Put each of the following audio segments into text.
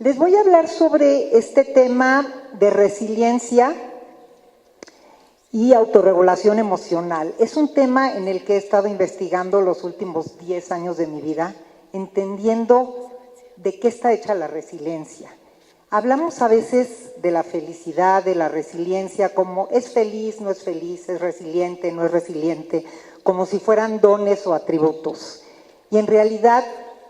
Les voy a hablar sobre este tema de resiliencia y autorregulación emocional. Es un tema en el que he estado investigando los últimos 10 años de mi vida, entendiendo de qué está hecha la resiliencia. Hablamos a veces de la felicidad, de la resiliencia, como es feliz, no es feliz, es resiliente, no es resiliente, como si fueran dones o atributos. Y en realidad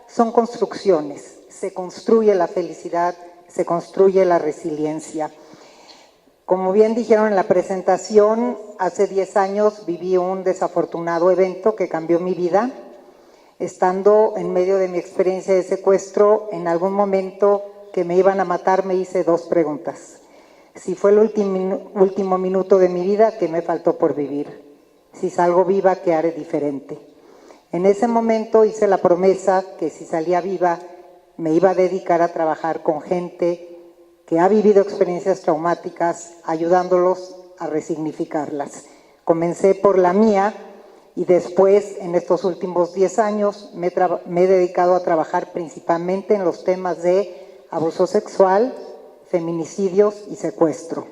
son construcciones. Se construye la felicidad, se construye la resiliencia. Como bien dijeron en la presentación, hace 10 años viví un desafortunado evento que cambió mi vida. Estando en medio de mi experiencia de secuestro, en algún momento que me iban a matar, me hice 2 preguntas. Si fue el último minuto de mi vida, ¿qué me faltó por vivir? Si salgo viva, ¿qué haré diferente? En ese momento hice la promesa que si salía viva, me iba a dedicar a trabajar con gente que ha vivido experiencias traumáticas, ayudándolos a resignificarlas. Comencé por la mía y después, en estos últimos 10 años, me he dedicado a trabajar principalmente en los temas de abuso sexual, feminicidios y secuestro.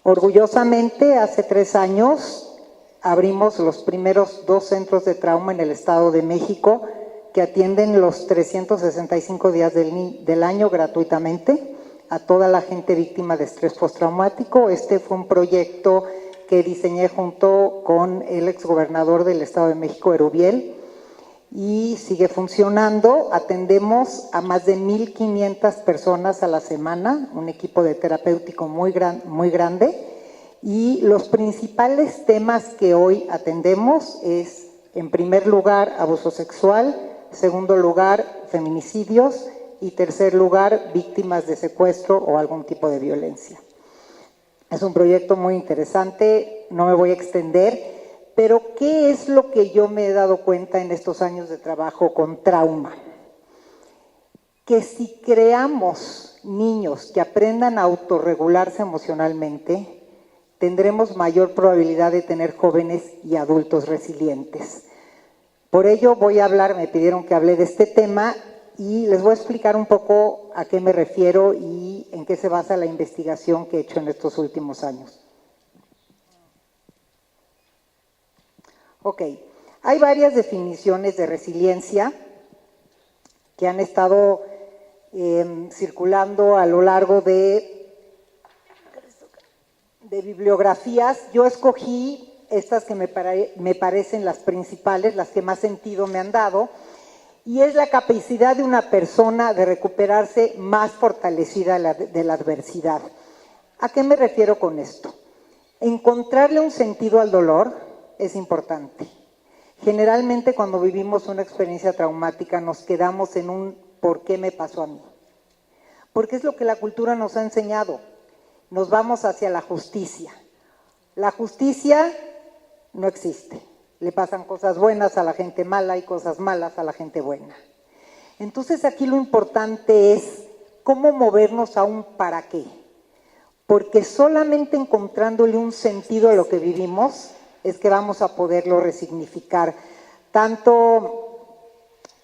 Orgullosamente, hace 3 años, abrimos los primeros 2 centros de trauma en el Estado de México que atienden los 365 días del año gratuitamente a toda la gente víctima de estrés postraumático. Este fue un proyecto que diseñé junto con el exgobernador del Estado de México, Erubiel, y sigue funcionando. Atendemos a más de 1,500 personas a la semana, un equipo de terapéutico muy grande, y los principales temas que hoy atendemos es, en primer lugar, abuso sexual, segundo lugar, feminicidios y tercer lugar, víctimas de secuestro o algún tipo de violencia. Es un proyecto muy interesante, no me voy a extender, pero ¿qué es lo que yo me he dado cuenta en estos años de trabajo con trauma? Que si creamos niños que aprendan a autorregularse emocionalmente, tendremos mayor probabilidad de tener jóvenes y adultos resilientes. Por ello voy a hablar, me pidieron que hable de este tema y les voy a explicar un poco a qué me refiero y en qué se basa la investigación que he hecho en estos últimos años. Ok, hay varias definiciones de resiliencia que han estado circulando a lo largo de bibliografías. Yo escogí estas que me parecen las principales, las que más sentido me han dado, y es la capacidad de una persona de recuperarse más fortalecida de la adversidad. ¿A qué me refiero con esto? Encontrarle un sentido al dolor es importante. Generalmente cuando vivimos una experiencia traumática nos quedamos en un ¿por qué me pasó a mí? Porque es lo que la cultura nos ha enseñado. Nos vamos hacia la justicia. La justicia no existe. Le pasan cosas buenas a la gente mala y cosas malas a la gente buena. Entonces aquí lo importante es cómo movernos a un para qué. Porque solamente encontrándole un sentido a lo que vivimos es que vamos a poderlo resignificar. Tanto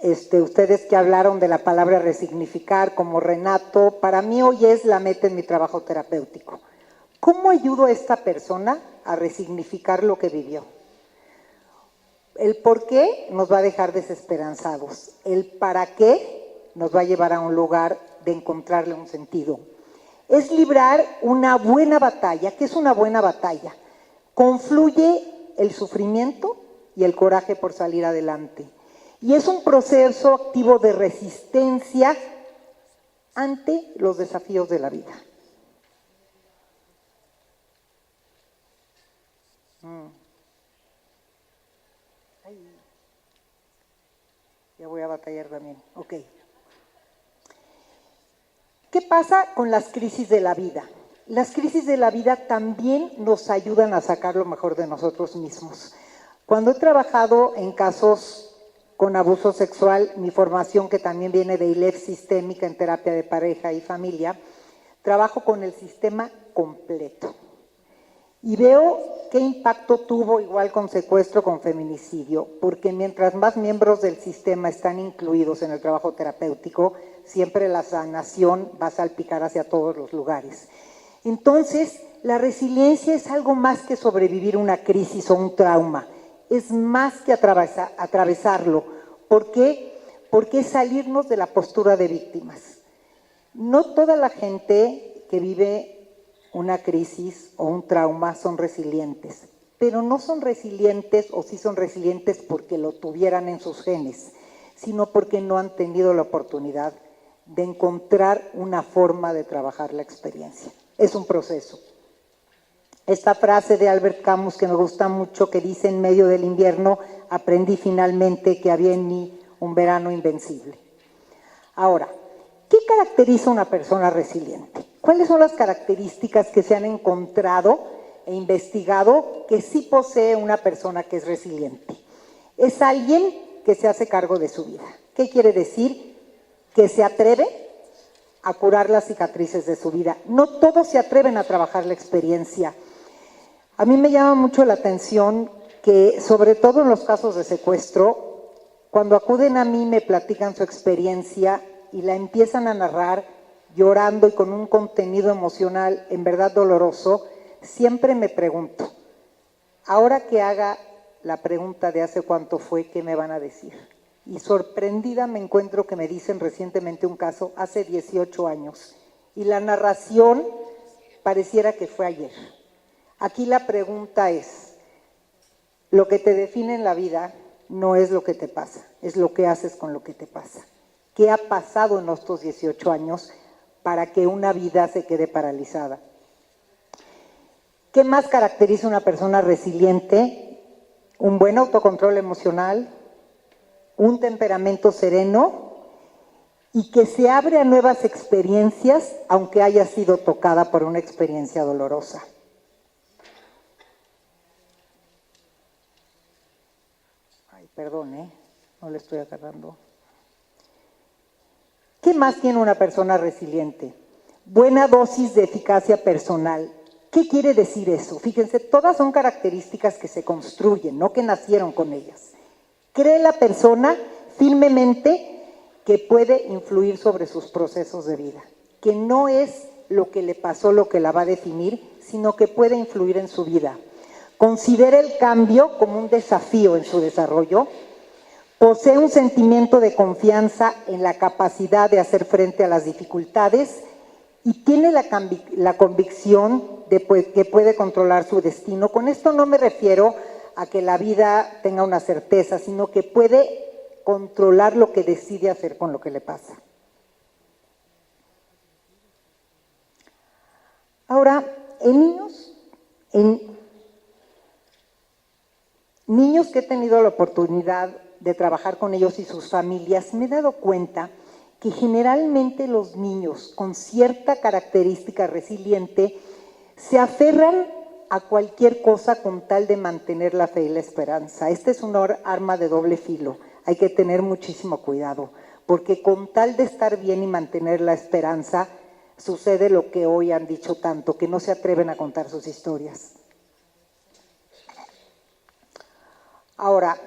ustedes que hablaron de la palabra resignificar como Renato, para mí hoy es la meta en mi trabajo terapéutico. ¿Cómo ayudo a esta persona a resignificar lo que vivió? El por qué nos va a dejar desesperanzados. El para qué nos va a llevar a un lugar de encontrarle un sentido. Es librar una buena batalla. ¿Qué es una buena batalla? Confluye el sufrimiento y el coraje por salir adelante. Y es un proceso activo de resistencia ante los desafíos de la vida. Ya voy a batallar también. Ok. ¿Qué pasa con las crisis de la vida? Las crisis de la vida también nos ayudan a sacar lo mejor de nosotros mismos. Cuando he trabajado en casos con abuso sexual, mi formación que también viene de ILEF sistémica en terapia de pareja y familia, trabajo con el sistema completo. Y veo qué impacto tuvo igual con secuestro, con feminicidio, porque mientras más miembros del sistema están incluidos en el trabajo terapéutico, siempre la sanación va a salpicar hacia todos los lugares. Entonces, la resiliencia es algo más que sobrevivir una crisis o un trauma, es más que atravesarlo. ¿Por qué? Porque es salirnos de la postura de víctimas. No toda la gente que vive una crisis o un trauma son resilientes, pero no son resilientes o sí son resilientes porque lo tuvieran en sus genes, sino porque no han tenido la oportunidad de encontrar una forma de trabajar la experiencia. Es un proceso. Esta frase de Albert Camus que me gusta mucho, que dice: en medio del invierno aprendí finalmente que había en mí un verano invencible. Ahora, ¿qué caracteriza a una persona resiliente? ¿Cuáles son las características que se han encontrado e investigado que sí posee una persona que es resiliente? Es alguien que se hace cargo de su vida. ¿Qué quiere decir? Que se atreve a curar las cicatrices de su vida. No todos se atreven a trabajar la experiencia. A mí me llama mucho la atención que, sobre todo en los casos de secuestro, cuando acuden a mí me platican su experiencia y la empiezan a narrar llorando y con un contenido emocional en verdad doloroso, siempre me pregunto, ahora que haga la pregunta de hace cuánto fue, ¿qué me van a decir? Y sorprendida me encuentro que me dicen recientemente un caso, hace 18 años, y la narración pareciera que fue ayer. Aquí la pregunta es, lo que te define en la vida no es lo que te pasa, es lo que haces con lo que te pasa. ¿Qué ha pasado en estos 18 años para que una vida se quede paralizada? ¿Qué más caracteriza a una persona resiliente? Un buen autocontrol emocional, un temperamento sereno y que se abre a nuevas experiencias aunque haya sido tocada por una experiencia dolorosa. Ay, perdón, no le estoy agarrando. ¿Qué más tiene una persona resiliente? Buena dosis de eficacia personal. ¿Qué quiere decir eso? Fíjense, todas son características que se construyen, no que nacieron con ellas. Cree la persona firmemente que puede influir sobre sus procesos de vida, que no es lo que le pasó lo que la va a definir, sino que puede influir en su vida. Considera el cambio como un desafío en su desarrollo. Posee un sentimiento de confianza en la capacidad de hacer frente a las dificultades y tiene la convicción de que puede controlar su destino. Con esto no me refiero a que la vida tenga una certeza, sino que puede controlar lo que decide hacer con lo que le pasa. Ahora, en niños que he tenido la oportunidad de trabajar con ellos y sus familias, me he dado cuenta que generalmente los niños con cierta característica resiliente se aferran a cualquier cosa con tal de mantener la fe y la esperanza. Esta es una arma de doble filo, hay que tener muchísimo cuidado, porque con tal de estar bien y mantener la esperanza, sucede lo que hoy han dicho tanto, que no se atreven a contar sus historias. Ahora,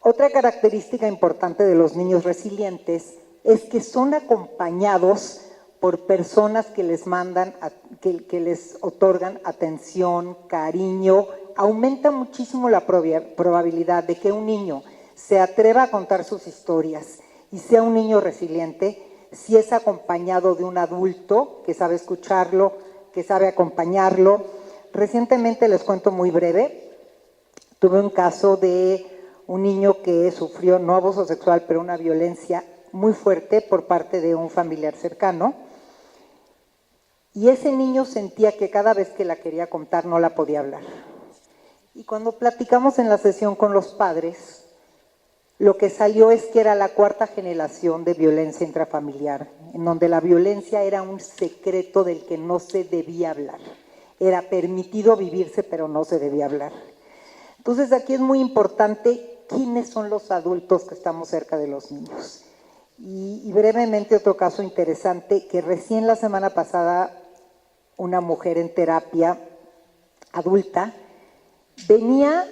otra característica importante de los niños resilientes es que son acompañados por personas que les mandan, que les otorgan atención, cariño. Aumenta muchísimo la probabilidad de que un niño se atreva a contar sus historias y sea un niño resiliente si es acompañado de un adulto que sabe escucharlo, que sabe acompañarlo. Recientemente, les cuento muy breve, tuve un caso de un niño que sufrió, no abuso sexual, pero una violencia muy fuerte por parte de un familiar cercano. Y ese niño sentía que cada vez que la quería contar no la podía hablar. Y cuando platicamos en la sesión con los padres, lo que salió es que era la 4ª generación de violencia intrafamiliar, en donde la violencia era un secreto del que no se debía hablar. Era permitido vivirse, pero no se debía hablar. Entonces aquí es muy importante quiénes son los adultos que estamos cerca de los niños. Y brevemente otro caso interesante, que recién la semana pasada una mujer en terapia adulta, venía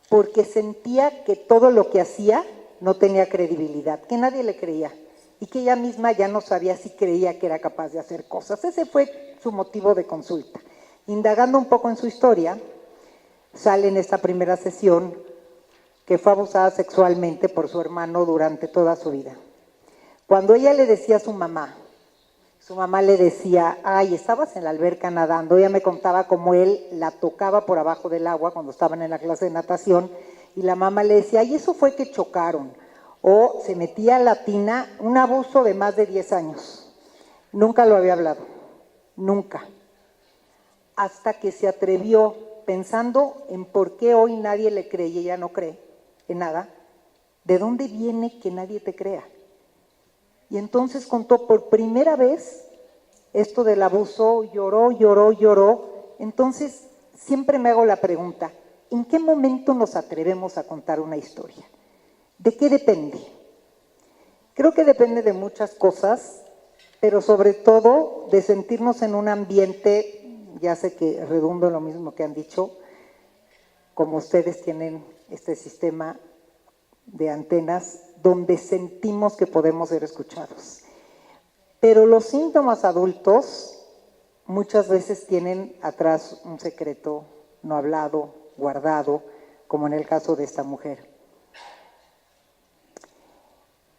porque sentía que todo lo que hacía no tenía credibilidad, que nadie le creía y que ella misma ya no sabía si creía que era capaz de hacer cosas. Ese fue su motivo de consulta. Indagando un poco en su historia, sale en esta primera sesión que fue abusada sexualmente por su hermano durante toda su vida. Cuando ella le decía a su mamá le decía, ay, estabas en la alberca nadando, ella me contaba cómo él la tocaba por abajo del agua cuando estaban en la clase de natación, y la mamá le decía, ay, eso fue que chocaron, o se metía a la tina, un abuso de más de 10 años. Nunca lo había hablado, nunca. Hasta que se atrevió, pensando en por qué hoy nadie le cree y ella no cree en nada, ¿de dónde viene que nadie te crea? Y entonces contó por primera vez esto del abuso, lloró. Entonces siempre me hago la pregunta, ¿en qué momento nos atrevemos a contar una historia? ¿De qué depende? Creo que depende de muchas cosas, pero sobre todo de sentirnos en un ambiente, ya sé que redundo en lo mismo que han dicho, como ustedes tienen este sistema de antenas, donde sentimos que podemos ser escuchados. Pero los síntomas adultos muchas veces tienen atrás un secreto no hablado, guardado, como en el caso de esta mujer.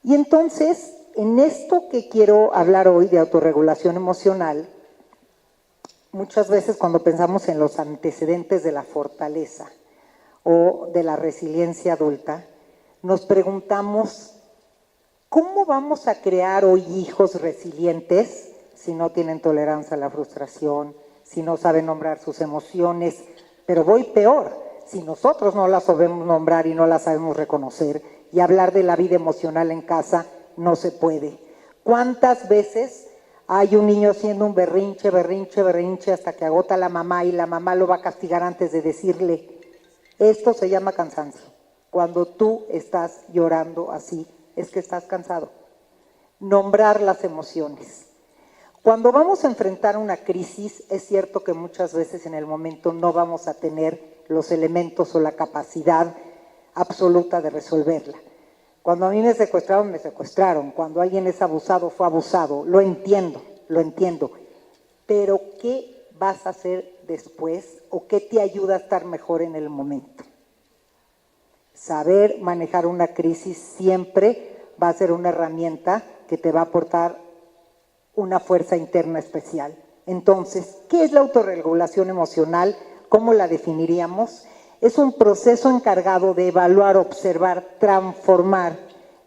Y entonces, en esto que quiero hablar hoy de autorregulación emocional, muchas veces cuando pensamos en los antecedentes de la fortaleza o de la resiliencia adulta, nos preguntamos, ¿cómo vamos a crear hoy hijos resilientes si no tienen tolerancia a la frustración, si no saben nombrar sus emociones? Pero voy peor, si nosotros no las sabemos nombrar y no las sabemos reconocer, y hablar de la vida emocional en casa no se puede. ¿Cuántas veces hay un niño haciendo un berrinche hasta que agota a la mamá y la mamá lo va a castigar antes de decirle, esto se llama cansancio? Cuando tú estás llorando así, es que estás cansado. Nombrar las emociones. Cuando vamos a enfrentar una crisis, es cierto que muchas veces en el momento no vamos a tener los elementos o la capacidad absoluta de resolverla. Cuando a mí me secuestraron. Cuando alguien es abusado, fue abusado. Lo entiendo. Pero ¿qué vas a hacer después o qué te ayuda a estar mejor en el momento? Saber manejar una crisis siempre va a ser una herramienta que te va a aportar una fuerza interna especial. Entonces, ¿qué es la autorregulación emocional? ¿Cómo la definiríamos? Es un proceso encargado de evaluar, observar, transformar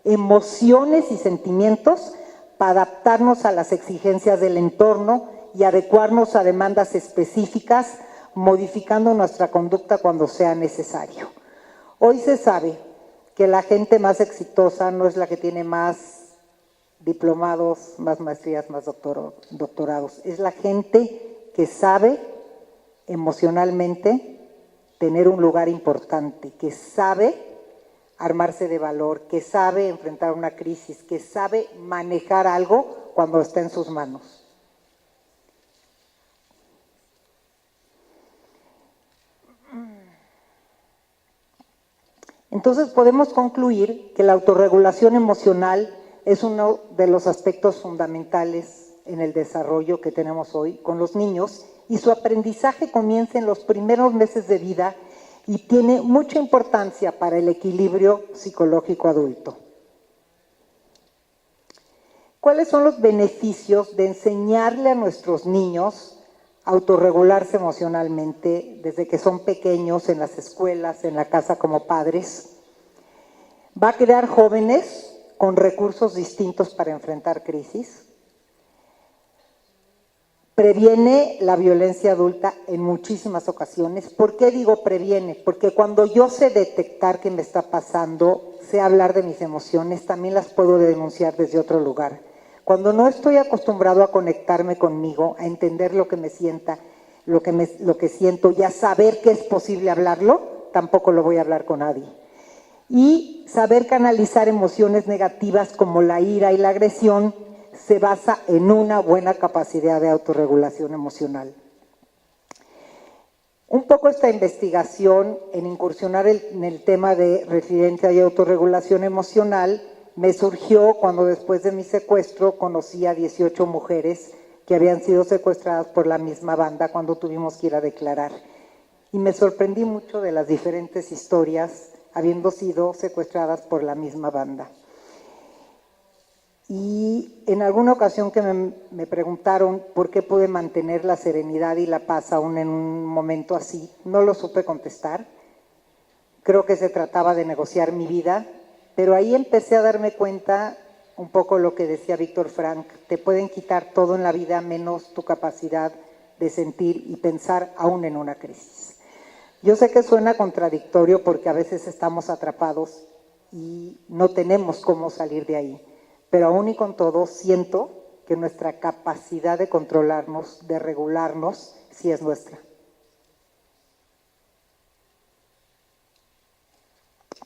emociones y sentimientos para adaptarnos a las exigencias del entorno y adecuarnos a demandas específicas, modificando nuestra conducta cuando sea necesario. Hoy se sabe que la gente más exitosa no es la que tiene más diplomados, más maestrías, más doctorados. Es la gente que sabe emocionalmente tener un lugar importante, que sabe armarse de valor, que sabe enfrentar una crisis, que sabe manejar algo cuando está en sus manos. Entonces podemos concluir que la autorregulación emocional es uno de los aspectos fundamentales en el desarrollo que tenemos hoy con los niños, y su aprendizaje comienza en los primeros meses de vida y tiene mucha importancia para el equilibrio psicológico adulto. ¿Cuáles son los beneficios de enseñarle a nuestros niños a autorregularse emocionalmente desde que son pequeños, en las escuelas, en la casa como padres? Va a crear jóvenes con recursos distintos para enfrentar crisis. Previene la violencia adulta en muchísimas ocasiones. ¿Por qué digo previene? Porque cuando yo sé detectar qué me está pasando, sé hablar de mis emociones, también las puedo denunciar desde otro lugar. Cuando no estoy acostumbrado a conectarme conmigo, a entender lo que me sienta, lo que siento y a saber que es posible hablarlo, tampoco lo voy a hablar con nadie. Y saber canalizar emociones negativas como la ira y la agresión se basa en una buena capacidad de autorregulación emocional. Un poco esta investigación en incursionar en el tema de resiliencia y autorregulación emocional me surgió cuando después de mi secuestro conocí a 18 mujeres que habían sido secuestradas por la misma banda cuando tuvimos que ir a declarar. Y me sorprendí mucho de las diferentes historias habiendo sido secuestradas por la misma banda. Y en alguna ocasión que me preguntaron por qué pude mantener la serenidad y la paz aún en un momento así, no lo supe contestar. Creo que se trataba de negociar mi vida, pero ahí empecé a darme cuenta un poco lo que decía Víctor Frank, te pueden quitar todo en la vida menos tu capacidad de sentir y pensar aún en una crisis. Yo sé que suena contradictorio porque a veces estamos atrapados y no tenemos cómo salir de ahí. Pero aún y con todo, siento que nuestra capacidad de controlarnos, de regularnos, sí es nuestra.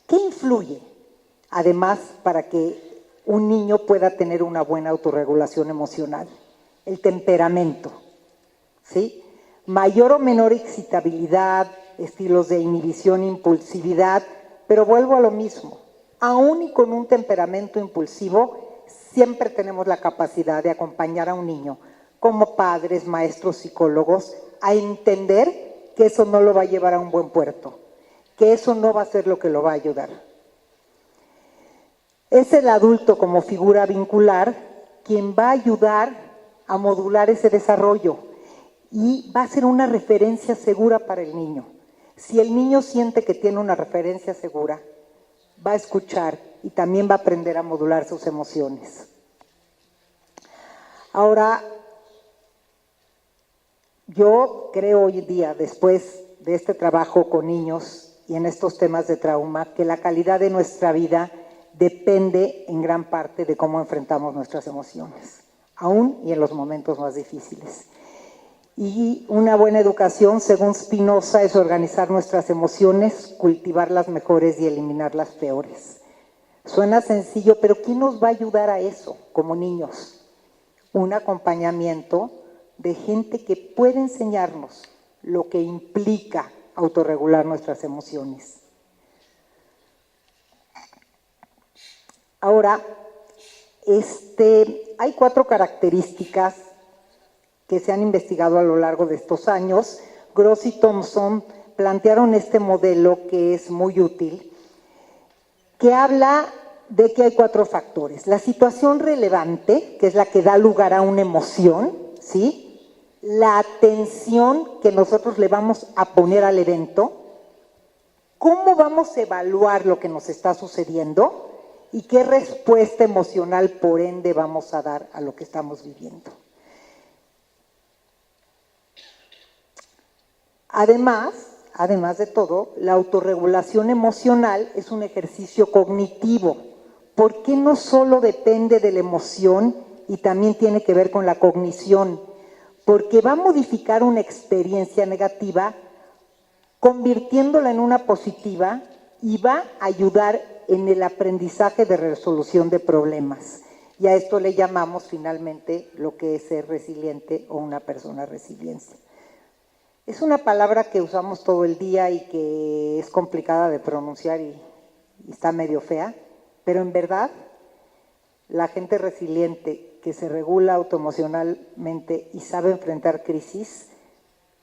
¿Qué influye, además, para que un niño pueda tener una buena autorregulación emocional? El temperamento, ¿sí? Mayor o menor excitabilidad, estilos de inhibición, impulsividad, pero vuelvo a lo mismo. Aún y con un temperamento impulsivo, siempre tenemos la capacidad de acompañar a un niño, como padres, maestros, psicólogos, a entender que eso no lo va a llevar a un buen puerto, que eso no va a ser lo que lo va a ayudar. Es el adulto como figura vincular quien va a ayudar a modular ese desarrollo y va a ser una referencia segura para el niño. Si el niño siente que tiene una referencia segura, va a escuchar y también va a aprender a modular sus emociones. Ahora, yo creo hoy en día, después de este trabajo con niños y en estos temas de trauma, que la calidad de nuestra vida depende en gran parte de cómo enfrentamos nuestras emociones, aún y en los momentos más difíciles. Y una buena educación, según Spinoza, es organizar nuestras emociones, cultivar las mejores y eliminar las peores. Suena sencillo, pero ¿quién nos va a ayudar a eso como niños? Un acompañamiento de gente que puede enseñarnos lo que implica autorregular nuestras emociones. Ahora, hay 4 características que se han investigado a lo largo de estos años. Gross y Thompson plantearon este modelo que es muy útil, que habla de que hay 4 factores. La situación relevante, que es la que da lugar a una emoción, ¿sí? La atención que nosotros le vamos a poner al evento, cómo vamos a evaluar lo que nos está sucediendo y qué respuesta emocional, por ende, vamos a dar a lo que estamos viviendo. Además de todo, la autorregulación emocional es un ejercicio cognitivo. ¿Por qué no solo depende de la emoción y también tiene que ver con la cognición? Porque va a modificar una experiencia negativa convirtiéndola en una positiva y va a ayudar en el aprendizaje de resolución de problemas. Y a esto le llamamos finalmente lo que es ser resiliente o una persona resiliente. Es una palabra que usamos todo el día y que es complicada de pronunciar y está medio fea, pero en verdad la gente resiliente que se regula autoemocionalmente y sabe enfrentar crisis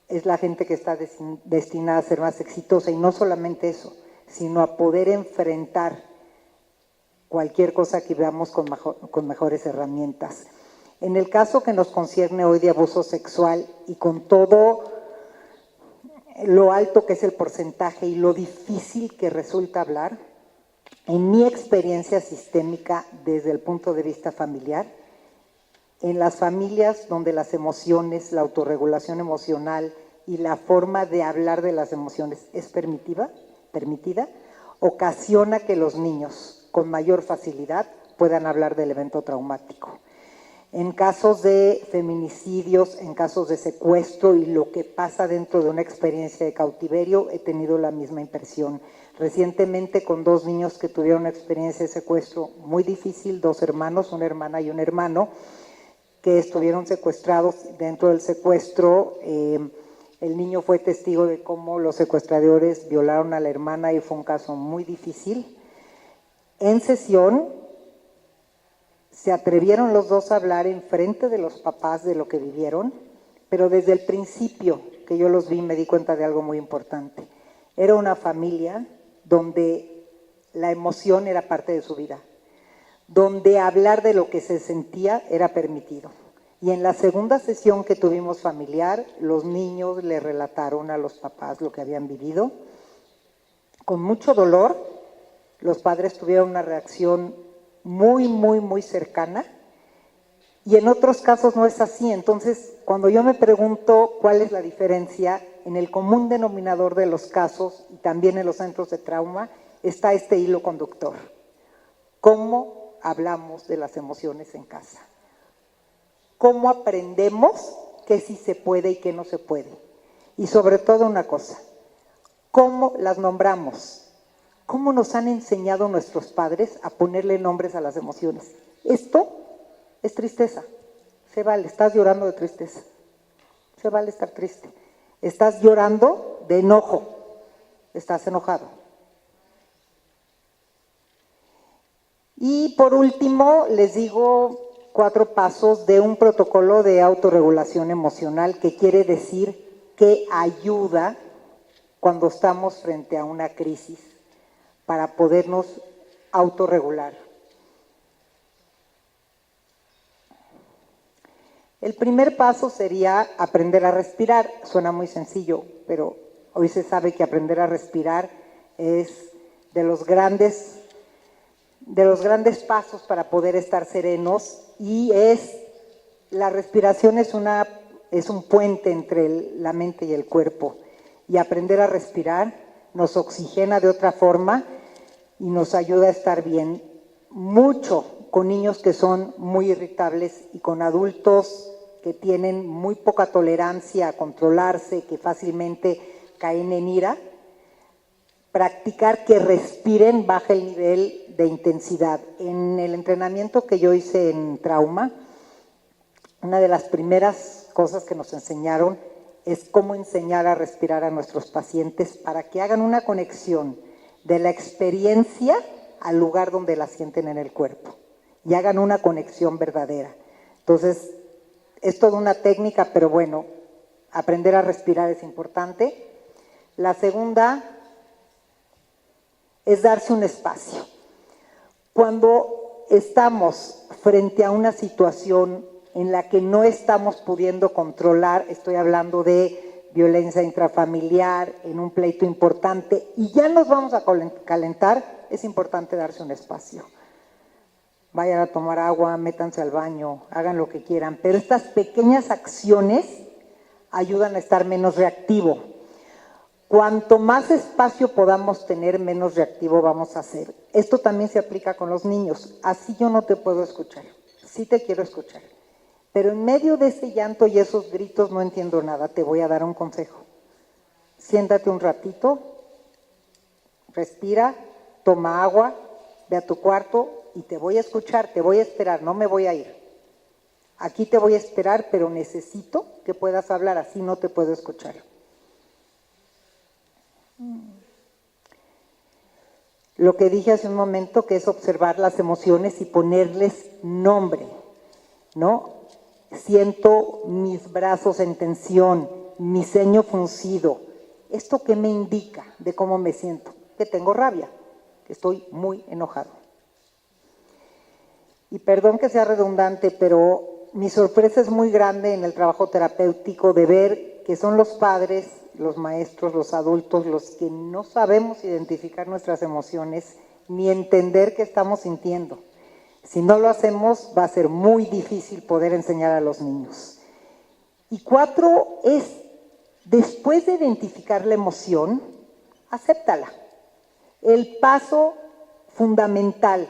es la gente que está destinada a ser más exitosa, y no solamente eso, sino a poder enfrentar cualquier cosa que veamos con mejores herramientas. En el caso que nos concierne hoy de abuso sexual y con todo lo alto que es el porcentaje y lo difícil que resulta hablar, en mi experiencia sistémica desde el punto de vista familiar, en las familias donde las emociones, la autorregulación emocional y la forma de hablar de las emociones es permitida, ocasiona que los niños con mayor facilidad puedan hablar del evento traumático. En casos de feminicidios, en casos de secuestro y lo que pasa dentro de una experiencia de cautiverio, he tenido la misma impresión. Recientemente con 2 niños que tuvieron una experiencia de secuestro muy difícil, 2 hermanos, una hermana y un hermano, que estuvieron secuestrados. Dentro del secuestro, El niño fue testigo de cómo los secuestradores violaron a la hermana y fue un caso muy difícil. En sesión se atrevieron los dos a hablar en frente de los papás de lo que vivieron, pero desde el principio que yo los vi me di cuenta de algo muy importante. Era una familia donde la emoción era parte de su vida, donde hablar de lo que se sentía era permitido. Y en la segunda sesión que tuvimos familiar, los niños le relataron a los papás lo que habían vivido. Con mucho dolor, los padres tuvieron una reacción muy, muy, muy cercana. Y en otros casos no es así. Entonces, cuando yo me pregunto cuál es la diferencia, en el común denominador de los casos y también en los centros de trauma, está este hilo conductor. ¿Cómo hablamos de las emociones en casa? ¿Cómo aprendemos qué sí se puede y qué no se puede? Y sobre todo una cosa, ¿cómo las nombramos? ¿Cómo nos han enseñado nuestros padres a ponerle nombres a las emociones? Esto es tristeza. Se vale, estás llorando de tristeza. Se vale estar triste. Estás llorando de enojo. Estás enojado. Y por último, les digo 4 pasos de un protocolo de autorregulación emocional, que quiere decir que ayuda cuando estamos frente a una crisis para podernos autorregular. El primer paso sería aprender a respirar. Suena muy sencillo, pero hoy se sabe que aprender a respirar es de los grandes pasos para poder estar serenos, y la respiración es un puente entre la mente y el cuerpo, y aprender a respirar nos oxigena de otra forma y nos ayuda a estar bien, mucho con niños que son muy irritables y con adultos que tienen muy poca tolerancia a controlarse, que fácilmente caen en ira. Practicar que respiren baja el nivel de intensidad. En el entrenamiento que yo hice en trauma, una de las primeras cosas que nos enseñaron es cómo enseñar a respirar a nuestros pacientes para que hagan una conexión de la experiencia al lugar donde la sienten en el cuerpo y hagan una conexión verdadera. Entonces, es toda una técnica, pero bueno, aprender a respirar es importante. La segunda es darse un espacio. Cuando estamos frente a una situación en la que no estamos pudiendo controlar, estoy hablando de violencia intrafamiliar, en un pleito importante, y ya nos vamos a calentar, es importante darse un espacio. Vayan a tomar agua, métanse al baño, hagan lo que quieran, pero estas pequeñas acciones ayudan a estar menos reactivo. Cuanto más espacio podamos tener, menos reactivo vamos a ser. Esto también se aplica con los niños. Así yo no te puedo escuchar, sí te quiero escuchar, pero en medio de ese llanto y esos gritos no entiendo nada, te voy a dar un consejo. Siéntate un ratito, respira, toma agua, ve a tu cuarto y te voy a escuchar, te voy a esperar, no me voy a ir. Aquí te voy a esperar, pero necesito que puedas hablar, así no te puedo escuchar. Lo que dije hace un momento, que es observar las emociones y ponerles nombre, ¿no? Siento mis brazos en tensión, mi ceño fruncido. ¿Esto qué me indica de cómo me siento? Que tengo rabia, que estoy muy enojado. Y perdón que sea redundante, pero mi sorpresa es muy grande en el trabajo terapéutico de ver que son los padres, los maestros, los adultos, los que no sabemos identificar nuestras emociones ni entender qué estamos sintiendo. Si no lo hacemos, va a ser muy difícil poder enseñar a los niños. Y 4 es, después de identificar la emoción, acéptala. El paso fundamental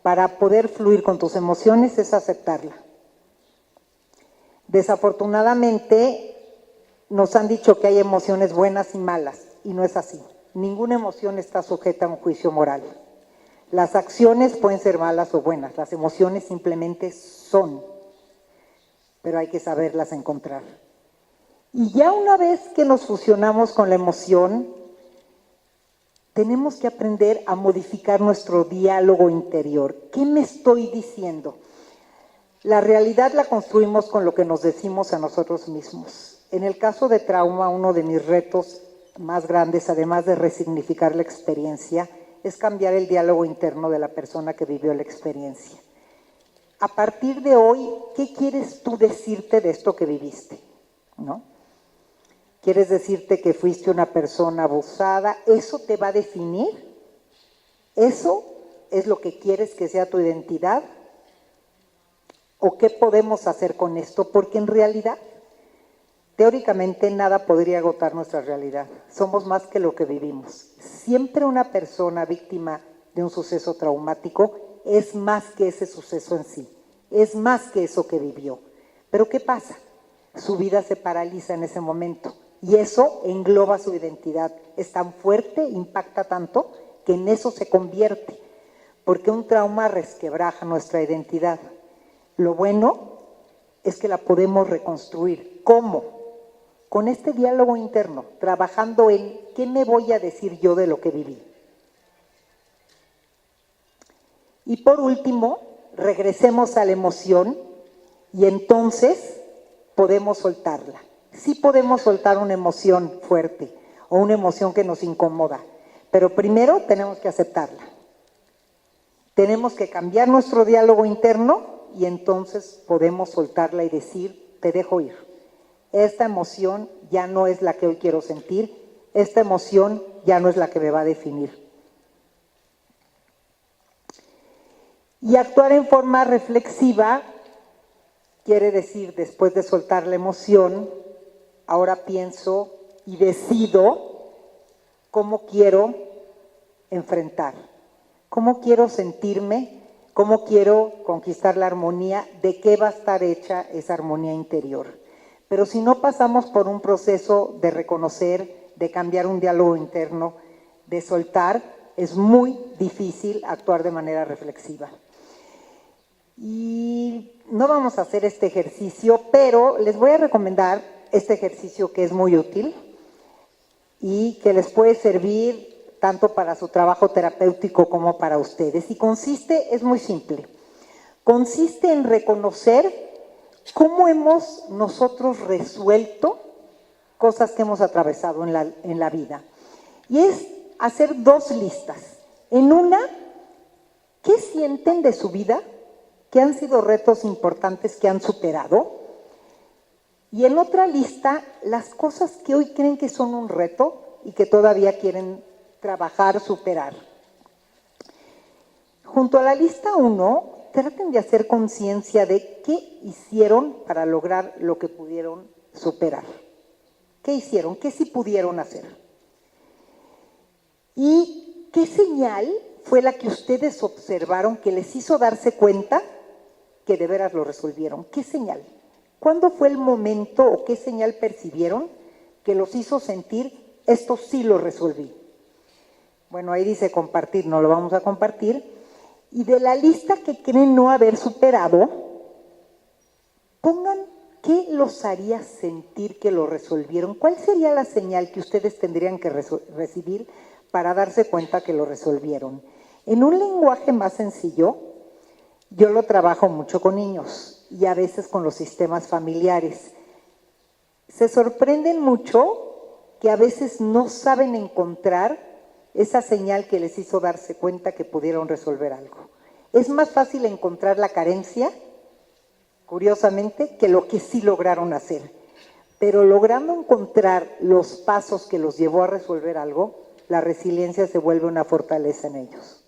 para poder fluir con tus emociones es aceptarla. Desafortunadamente, nos han dicho que hay emociones buenas y malas, y no es así. Ninguna emoción está sujeta a un juicio moral. Las acciones pueden ser malas o buenas, las emociones simplemente son, pero hay que saberlas encontrar. Y ya una vez que nos fusionamos con la emoción, tenemos que aprender a modificar nuestro diálogo interior. ¿Qué me estoy diciendo? La realidad la construimos con lo que nos decimos a nosotros mismos. En el caso de trauma, uno de mis retos más grandes, además de resignificar la experiencia, es cambiar el diálogo interno de la persona que vivió la experiencia. A partir de hoy, ¿qué quieres tú decirte de esto que viviste? ¿No? ¿Quieres decirte que fuiste una persona abusada? ¿Eso te va a definir? ¿Eso es lo que quieres que sea tu identidad? ¿O qué podemos hacer con esto? Porque en realidad, teóricamente, nada podría agotar nuestra realidad. Somos más que lo que vivimos. Siempre una persona víctima de un suceso traumático es más que ese suceso en sí. Es más que eso que vivió. Pero ¿qué pasa? Su vida se paraliza en ese momento. Y eso engloba su identidad. Es tan fuerte, impacta tanto, que en eso se convierte. Porque un trauma resquebraja nuestra identidad. Lo bueno es que la podemos reconstruir. ¿Cómo? Con este diálogo interno, trabajando en qué me voy a decir yo de lo que viví. Y por último, regresemos a la emoción y entonces podemos soltarla. Sí podemos soltar una emoción fuerte o una emoción que nos incomoda, pero primero tenemos que aceptarla. Tenemos que cambiar nuestro diálogo interno y entonces podemos soltarla y decir, te dejo ir. Esta emoción ya no es la que hoy quiero sentir, esta emoción ya no es la que me va a definir. Y actuar en forma reflexiva quiere decir, después de soltar la emoción, ahora pienso y decido cómo quiero enfrentar, cómo quiero sentirme, cómo quiero conquistar la armonía, de qué va a estar hecha esa armonía interior. Pero si no pasamos por un proceso de reconocer, de cambiar un diálogo interno, de soltar, es muy difícil actuar de manera reflexiva. Y no vamos a hacer este ejercicio, pero les voy a recomendar este ejercicio que es muy útil y que les puede servir tanto para su trabajo terapéutico como para ustedes. Y consiste, es muy simple, consiste en reconocer cómo hemos nosotros resuelto cosas que hemos atravesado en la vida. Y es hacer dos listas. En una, ¿qué sienten de su vida? ¿Qué han sido retos importantes que han superado? Y en otra lista, las cosas que hoy creen que son un reto y que todavía quieren trabajar, superar. Junto a la lista 1, traten de hacer conciencia de qué hicieron para lograr lo que pudieron superar. ¿Qué hicieron? ¿Qué sí pudieron hacer? ¿Y qué señal fue la que ustedes observaron que les hizo darse cuenta que de veras lo resolvieron? ¿Qué señal? ¿Cuándo fue el momento o qué señal percibieron que los hizo sentir, esto sí lo resolví? Bueno, ahí dice compartir, no lo vamos a compartir. Y de la lista que creen no haber superado, pongan qué los haría sentir que lo resolvieron. ¿Cuál sería la señal que ustedes tendrían que recibir para darse cuenta que lo resolvieron? En un lenguaje más sencillo, yo lo trabajo mucho con niños y a veces con los sistemas familiares. Se sorprenden mucho que a veces no saben encontrar esa señal que les hizo darse cuenta que pudieron resolver algo. Es más fácil encontrar la carencia, curiosamente, que lo que sí lograron hacer. Pero logrando encontrar los pasos que los llevó a resolver algo, la resiliencia se vuelve una fortaleza en ellos.